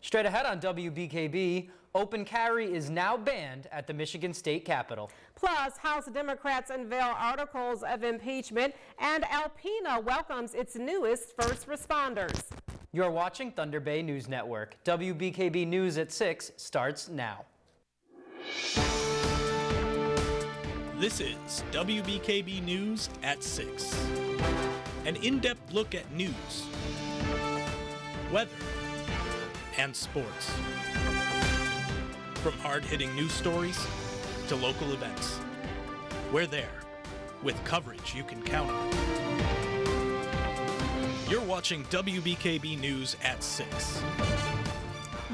Straight ahead on WBKB, open carry is now banned at the Michigan State Capitol. Plus, House Democrats unveil articles of impeachment, and Alpena welcomes its newest first responders. You're watching Thunder Bay News Network. WBKB News at 6 starts now. This is WBKB News at 6. An in-depth look at news, weather, and sports. From hard-hitting news stories to local events, we're there with coverage you can count on. You're watching WBKB News at 6.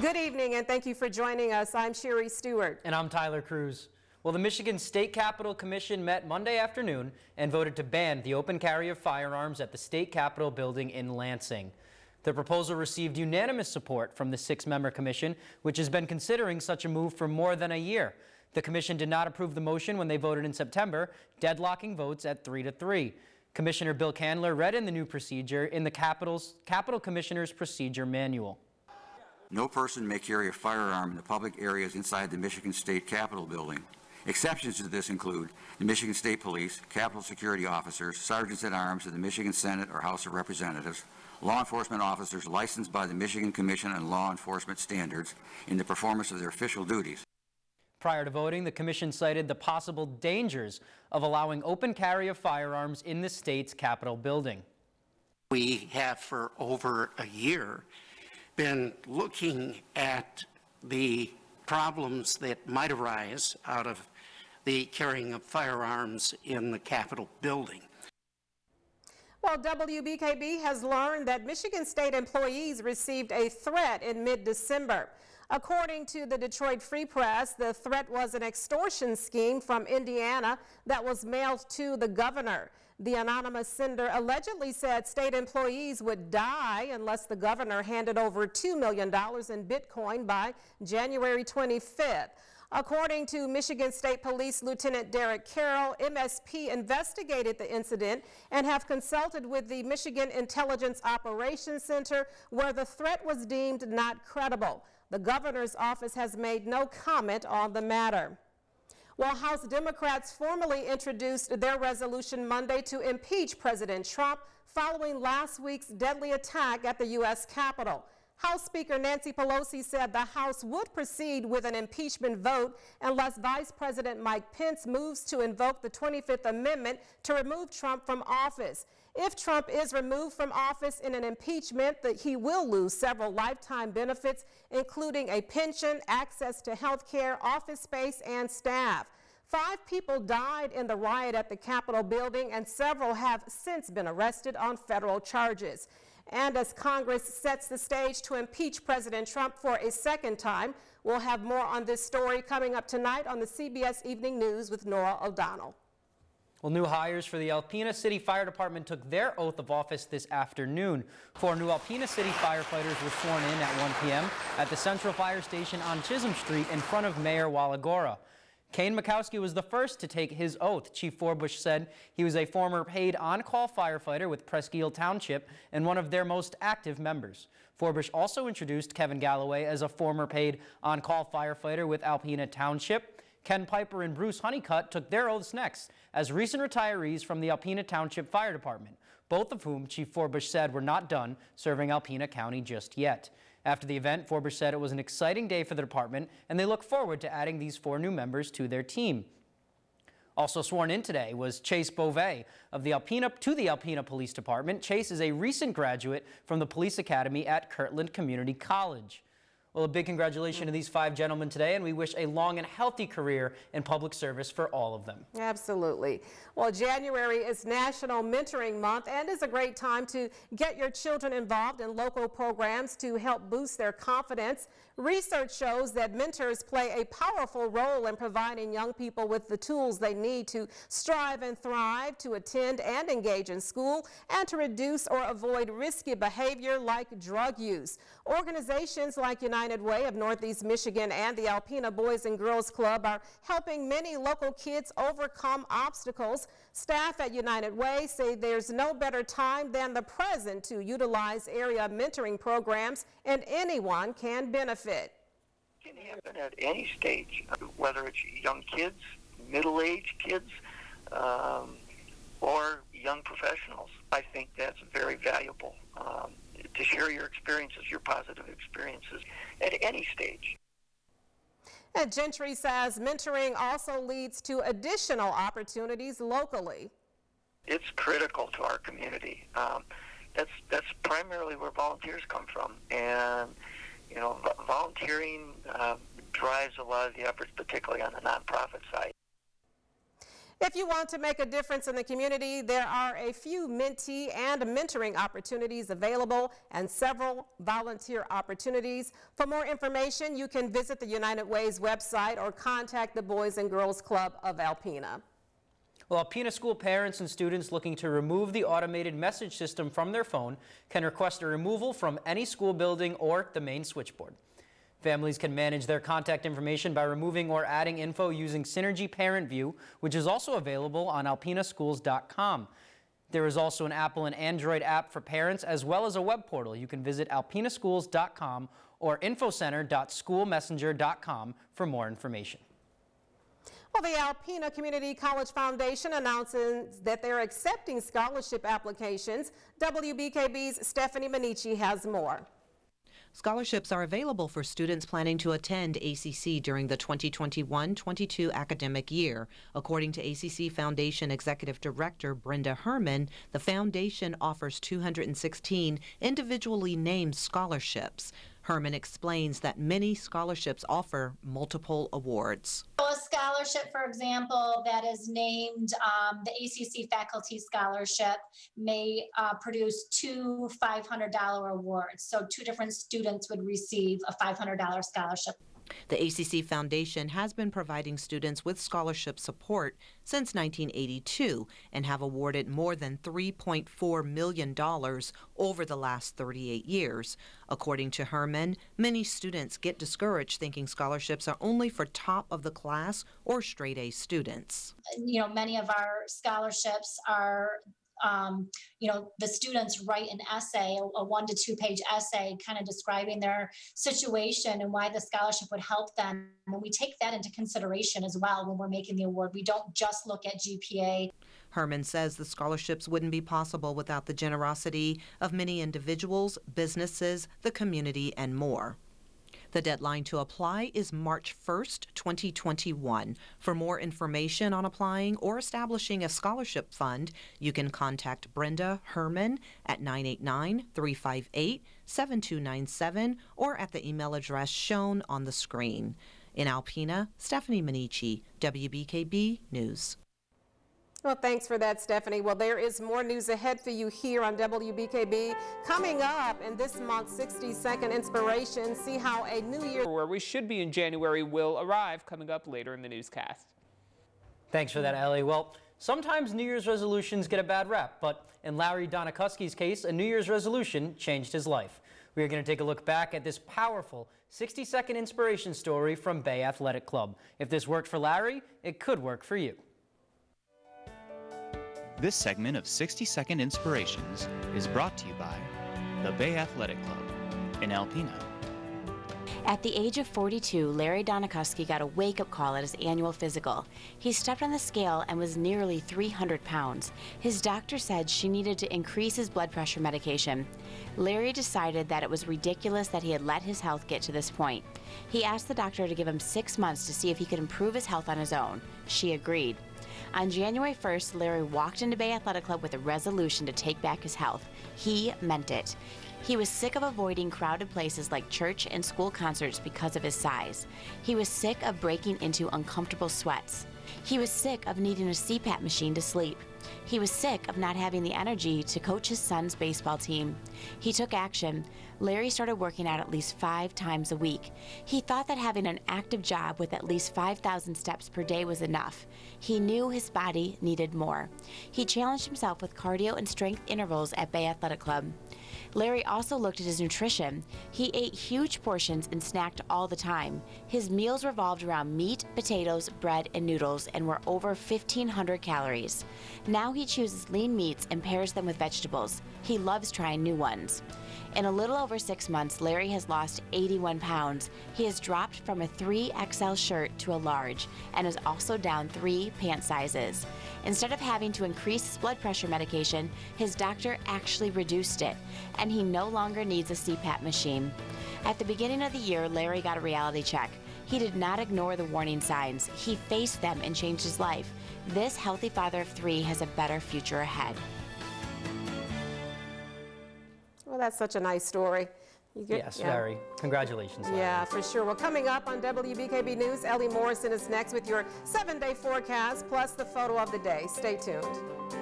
Good evening and thank you for joining us. I'm Sherry Stewart. And I'm Tyler Cruz. Well, the Michigan State Capitol Commission met Monday afternoon and voted to ban the open carry of firearms at the State Capitol building in Lansing. The proposal received unanimous support from the 6-member commission, which has been considering such a move for more than a year. The commission did not approve the motion when they voted in September, deadlocking votes at 3-3. Commissioner Bill Candler read in the new procedure in the Capitol Commissioner's Procedure Manual. No person may carry a firearm in the public areas inside the Michigan State Capitol building. Exceptions to this include the Michigan State Police, Capitol security officers, sergeants at arms of the Michigan Senate or House of Representatives, law enforcement officers licensed by the Michigan Commission on Law Enforcement Standards in the performance of their official duties. Prior to voting, the commission cited the possible dangers of allowing open carry of firearms in the state's Capitol building. We have for over a year been looking at the problems that might arise out of the carrying of firearms in the Capitol building. Well, WBKB has learned that Michigan State employees received a threat in mid-December. According to the Detroit Free Press, the threat was an extortion scheme from Indiana that was mailed to the governor. The anonymous sender allegedly said state employees would die unless the governor handed over $2 million in Bitcoin by January 25th. According to Michigan State Police Lieutenant Derek Carroll, MSP investigated the incident and have consulted with the Michigan Intelligence Operations Center, where the threat was deemed not credible. The governor's office has made no comment on the matter. While House Democrats formally introduced their resolution Monday to impeach President Trump following last week's deadly attack at the U.S. Capitol. House Speaker Nancy Pelosi said the House would proceed with an impeachment vote unless Vice President Mike Pence moves to invoke the 25th Amendment to remove Trump from office. If Trump is removed from office in an impeachment, that he will lose several lifetime benefits, including a pension, access to health care, office space, and staff. 5 people died in the riot at the Capitol building, and several have since been arrested on federal charges. And as Congress sets the stage to impeach President Trump for a second time, we'll have more on this story coming up tonight on the CBS Evening News with Nora O'Donnell. Well, new hires for the Alpena City Fire Department took their oath of office this afternoon. 4 new Alpena City firefighters were sworn in at 1 p.m. at the Central Fire Station on Chisholm Street in front of Mayor Walagora. Kane Mikowski was the first to take his oath. Chief Forbush said he was a former paid on-call firefighter with Presque Isle Township and one of their most active members. Forbush also introduced Kevin Galloway as a former paid on-call firefighter with Alpena Township. Ken Piper and Bruce Honeycutt took their oaths next as recent retirees from the Alpena Township Fire Department, both of whom Chief Forbush said were not done serving Alpena County just yet. After the event, Forbush said it was an exciting day for the department, and they look forward to adding these 4 new members to their team. Also sworn in today was Chase Beauvais of the Alpena Police Department. Chase is a recent graduate from the Police Academy at Kirtland Community College. Well, a big congratulations to these 5 gentlemen today, and we wish a long and healthy career in public service for all of them. Absolutely. Well, January is National Mentoring Month and is a great time to get your children involved in local programs to help boost their confidence. Research shows that mentors play a powerful role in providing young people with the tools they need to strive and thrive, to attend and engage in school, and to reduce or avoid risky behavior like drug use. Organizations like United United Way of Northeast Michigan and the Alpena Boys and Girls Club are helping many local kids overcome obstacles. Staff at United Way say there's no better time than the present to utilize area mentoring programs, and anyone can benefit. It can happen at any stage, whether it's young kids, middle-aged kids, or young professionals. I think that's very valuable to share your experiences, your positive experiences at any stage. And Gentry says mentoring also leads to additional opportunities locally. It's critical to our community. That's primarily where volunteers come from, and volunteering drives a lot of the efforts, particularly on the nonprofit side. If you want to make a difference in the community, there are a few mentee and mentoring opportunities available and several volunteer opportunities. For more information, you can visit the United Way's website or contact the Boys and Girls Club of Alpena. Well, Alpena school parents and students looking to remove the automated message system from their phone can request a removal from any school building or the main switchboard. Families can manage their contact information by removing or adding info using Synergy Parent View, which is also available on alpenaschools.com. There is also an Apple and Android app for parents, as well as a web portal. You can visit alpenaschools.com or infocenter.schoolmessenger.com for more information. Well, the Alpena Community College Foundation announces that they're accepting scholarship applications. WBKB's Stephanie Manici has more. Scholarships are available for students planning to attend ACC during the 2021-22 academic year. According to ACC Foundation Executive Director Brenda Herman, the foundation offers 216 individually named scholarships. Herman explains that many scholarships offer multiple awards. A scholarship, for example, that is named the ACC Faculty Scholarship may produce two $500 awards. So two different students would receive a $500 scholarship. The ACC Foundation has been providing students with scholarship support since 1982 and have awarded more than $3.4 million over the last 38 years. According to Herman, many students get discouraged thinking scholarships are only for top of the class or straight A students. Many of our scholarships are the students write an essay, a 1 to 2 page essay, kind of describing their situation and why the scholarship would help them. And we take that into consideration as well when we're making the award. We don't just look at GPA. Herman says the scholarships wouldn't be possible without the generosity of many individuals, businesses, the community, and more. The deadline to apply is March 1st, 2021. For more information on applying or establishing a scholarship fund, you can contact Brenda Herman at 989-358-7297 or at the email address shown on the screen. In Alpena, Stephanie Manici, WBKB News. Well, thanks for that, Stephanie. Well, there is more news ahead for you here on WBKB. Coming up in this month's 60-second inspiration, see how a new year where we should be in January will arrive coming up later in the newscast. Thanks for that, Ellie. Well, sometimes New Year's resolutions get a bad rap, but in Larry Donikoski's case, a New Year's resolution changed his life. We are going to take a look back at this powerful 60-second inspiration story from Bay Athletic Club. If this worked for Larry, it could work for you. This segment of 60-Second Inspirations is brought to you by the Bay Athletic Club in Alpena. At the age of 42, Larry Donikoski got a wake-up call at his annual physical. He stepped on the scale and was nearly 300 pounds. His doctor said she needed to increase his blood pressure medication. Larry decided that it was ridiculous that he had let his health get to this point. He asked the doctor to give him 6 months to see if he could improve his health on his own. She agreed. On January 1st, Larry walked into Bay Athletic Club with a resolution to take back his health. He meant it. He was sick of avoiding crowded places like church and school concerts because of his size. He was sick of breaking into uncomfortable sweats. He was sick of needing a CPAP machine to sleep. He was sick of not having the energy to coach his son's baseball team. He took action. Larry started working out at least 5 times a week. He thought that having an active job with at least 5,000 steps per day was enough. He knew his body needed more. He challenged himself with cardio and strength intervals at Bay Athletic Club. Larry also looked at his nutrition. He ate huge portions and snacked all the time. His meals revolved around meat, potatoes, bread, and noodles and were over 1,500 calories. Now he chooses lean meats and pairs them with vegetables. He loves trying new ones. In a little over 6 months, Larry has lost 81 pounds. He has dropped from a 3XL shirt to a large and is also down 3 pant sizes. Instead of having to increase his blood pressure medication, his doctor actually reduced it, and he no longer needs a CPAP machine. At the beginning of the year, Larry got a reality check. He did not ignore the warning signs. He faced them and changed his life. This healthy father of 3 has a better future ahead. Well, that's such a nice story. Yes, very. Congratulations, Larry. Yeah, for sure. Well, coming up on WBKB News, Ellie Morrison is next with your 7-day forecast plus the photo of the day. Stay tuned.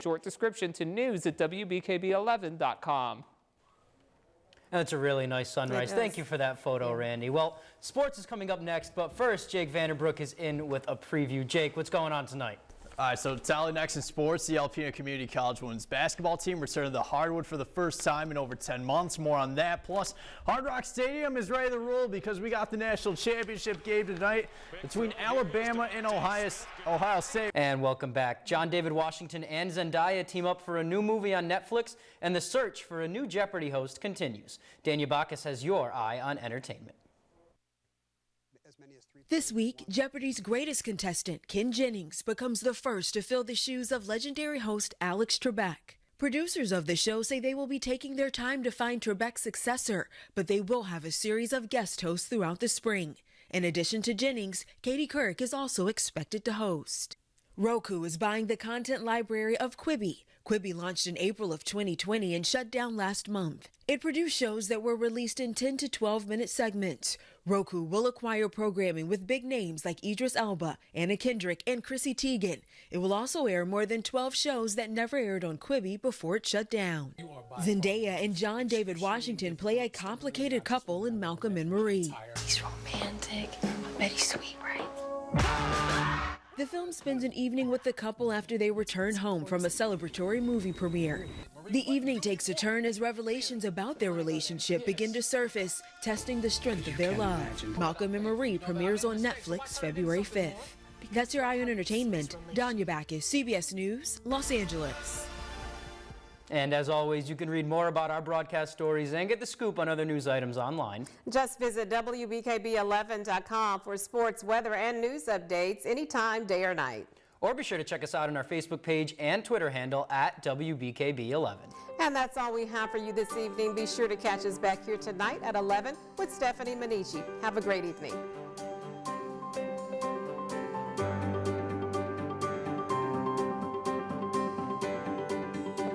Short description to news at WBKB11.com. That's a really nice sunrise. Thank you for that photo, Randy. Well, sports is coming up next, but first, Jake Vanderbrook is in with a preview. Jake, what's going on tonight? All right, so tally next in sports, the Alpena Community College women's basketball team returned to the hardwood for the first time in over 10 months. More on that. Plus, Hard Rock Stadium is ready to roll because we got the national championship game tonight between Alabama and Ohio State. And welcome back. John David Washington and Zendaya team up for a new movie on Netflix, and the search for a new Jeopardy host continues. Daniel Bacchus has your eye on entertainment. This week, Jeopardy's greatest contestant, Ken Jennings, becomes the first to fill the shoes of legendary host Alex Trebek. Producers of the show say they will be taking their time to find Trebek's successor, but they will have a series of guest hosts throughout the spring. In addition to Jennings, Katie Couric is also expected to host. Roku is buying the content library of Quibi. Quibi launched in April of 2020 and shut down last month. It produced shows that were released in 10 to 12-minute segments. Roku will acquire programming with big names like Idris Elba, Anna Kendrick, and Chrissy Teigen. It will also air more than 12 shows that never aired on Quibi before it shut down. Zendaya and John David Washington play a complicated couple in Malcolm and Marie. He's romantic, but he's sweet, right? The film spends an evening with the couple after they return home from a celebratory movie premiere. The evening takes a turn as revelations about their relationship begin to surface, testing the strength of their love. Malcolm and Marie premieres on Netflix February 5th. That's your eye on entertainment. Danya Bacchus, CBS News, Los Angeles. And as always, you can read more about our broadcast stories and get the scoop on other news items online. Just visit WBKB11.com for sports, weather, and news updates anytime, day or night. Or be sure to check us out on our Facebook page and Twitter handle at WBKB11. And that's all we have for you this evening. Be sure to catch us back here tonight at 11 with Stephanie Manici. Have a great evening.